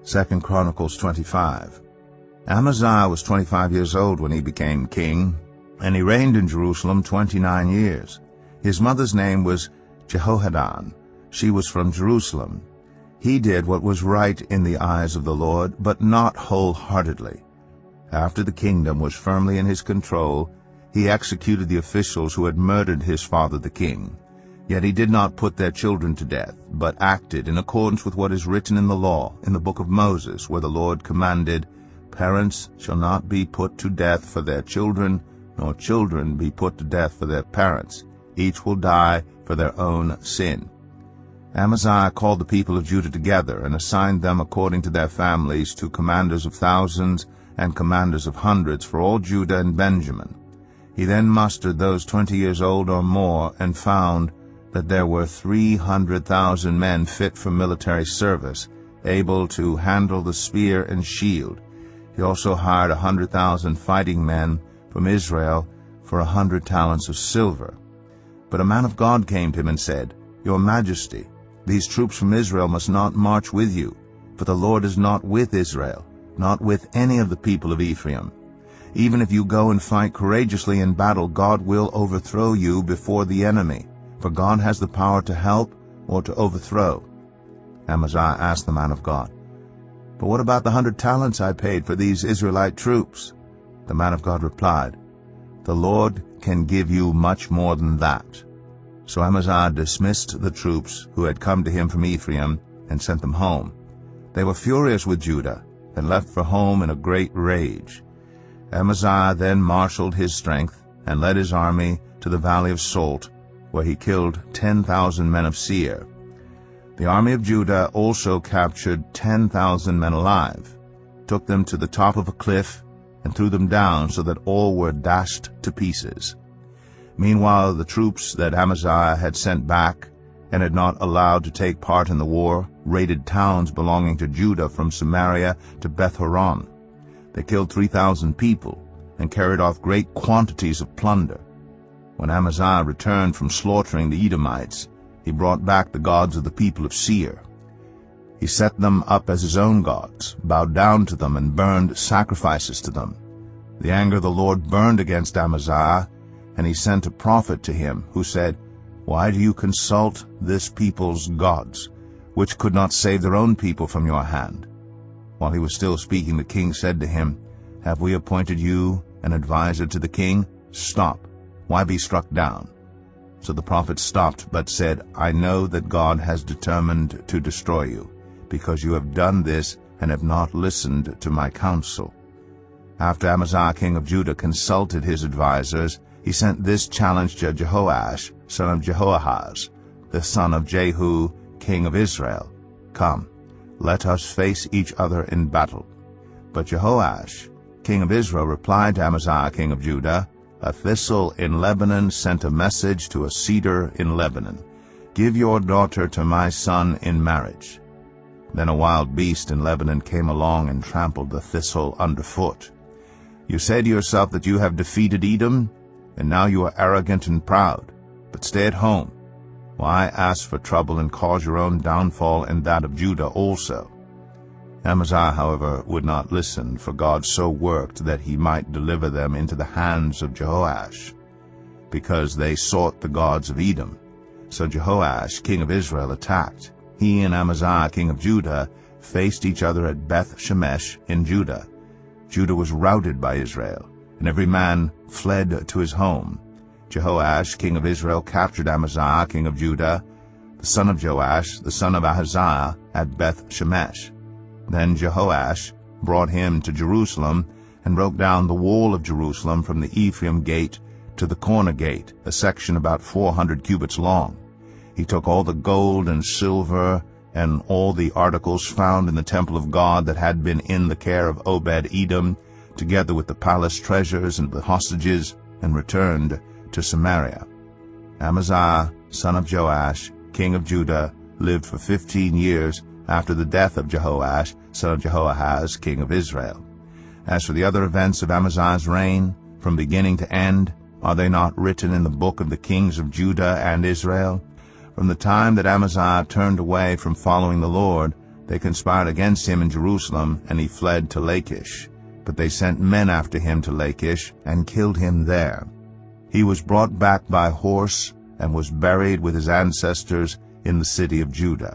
2 Chronicles 25. Amaziah was 25 years old when he became king, and he reigned in Jerusalem 29 years. His mother's name was Jehohadan. She was from Jerusalem. He did what was right in the eyes of the Lord, but not wholeheartedly. After the kingdom was firmly in his control, he executed the officials who had murdered his father the king. Yet he did not put their children to death, but acted in accordance with what is written in the law, in the book of Moses, where the Lord commanded, "Parents shall not be put to death for their children, nor children be put to death for their parents. Each will die for their own sin." Amaziah called the people of Judah together and assigned them according to their families to commanders of thousands and commanders of hundreds for all Judah and Benjamin. He then mustered those 20 years old or more and found that there were 300,000 men fit for military service, able to handle the spear and shield. He also hired 100,000 fighting men from Israel for 100 talents of silver. But a man of God came to him and said, "Your Majesty, these troops from Israel must not march with you, for the Lord is not with Israel, not with any of the people of Ephraim. Even if you go and fight courageously in battle, God will overthrow you before the enemy, for God has the power to help or to overthrow." Amaziah asked the man of God, "But what about the 100 talents I paid for these Israelite troops?" The man of God replied, "The Lord can give you much more than that." So Amaziah dismissed the troops who had come to him from Ephraim and sent them home. They were furious with Judah and left for home in a great rage. Amaziah then marshaled his strength and led his army to the valley of Salt, where he killed 10,000 men of Seir. The army of Judah also captured 10,000 men alive, took them to the top of a cliff, and threw them down so that all were dashed to pieces. Meanwhile, the troops that Amaziah had sent back and had not allowed to take part in the war raided towns belonging to Judah from Samaria to Beth-horon. They killed 3,000 people and carried off great quantities of plunder. When Amaziah returned from slaughtering the Edomites, he brought back the gods of the people of Seir. He set them up as his own gods, bowed down to them, and burned sacrifices to them. The anger of the Lord burned against Amaziah, and he sent a prophet to him, who said, "Why do you consult this people's gods, which could not save their own people from your hand?" While he was still speaking, the king said to him, "Have we appointed you an adviser to the king? Stop. Why be struck down?" So the prophet stopped, but said, "I know that God has determined to destroy you, because you have done this and have not listened to my counsel." After Amaziah king of Judah consulted his advisers, he sent this challenge to Jehoash, son of Jehoahaz, the son of Jehu, king of Israel, "Come, let us face each other in battle." But Jehoash, king of Israel, replied to Amaziah king of Judah, "A thistle in Lebanon sent a message to a cedar in Lebanon, 'Give your daughter to my son in marriage.' Then a wild beast in Lebanon came along and trampled the thistle underfoot. You say to yourself that you have defeated Edom, and now you are arrogant and proud. But stay at home. Why ask for trouble and cause your own downfall and that of Judah also?" Amaziah, however, would not listen, for God so worked that he might deliver them into the hands of Jehoash, because they sought the gods of Edom. So Jehoash, king of Israel, attacked. He and Amaziah, king of Judah, faced each other at Beth-shemesh in Judah. Judah was routed by Israel, and every man fled to his home. Jehoash, king of Israel, captured Amaziah, king of Judah, the son of Joash, the son of Ahaziah, at Beth-shemesh. Then Jehoash brought him to Jerusalem and broke down the wall of Jerusalem from the Ephraim gate to the corner gate, a section about 400 cubits long. He took all the gold and silver and all the articles found in the temple of God that had been in the care of Over Edom, together with the palace treasures and the hostages, and returned to Samaria. Amaziah, son of Joash, king of Judah, lived for 15 years after the death of Jehoash, son of Jehoahaz, king of Israel. As for the other events of Amaziah's reign, from beginning to end, are they not written in the book of the kings of Judah and Israel? From the time that Amaziah turned away from following the Lord, They conspired against him in Jerusalem, and he fled to Lachish. But they sent men after him to Lachish, and killed him there. He was brought back by horse, and was buried with his ancestors in the city of Judah.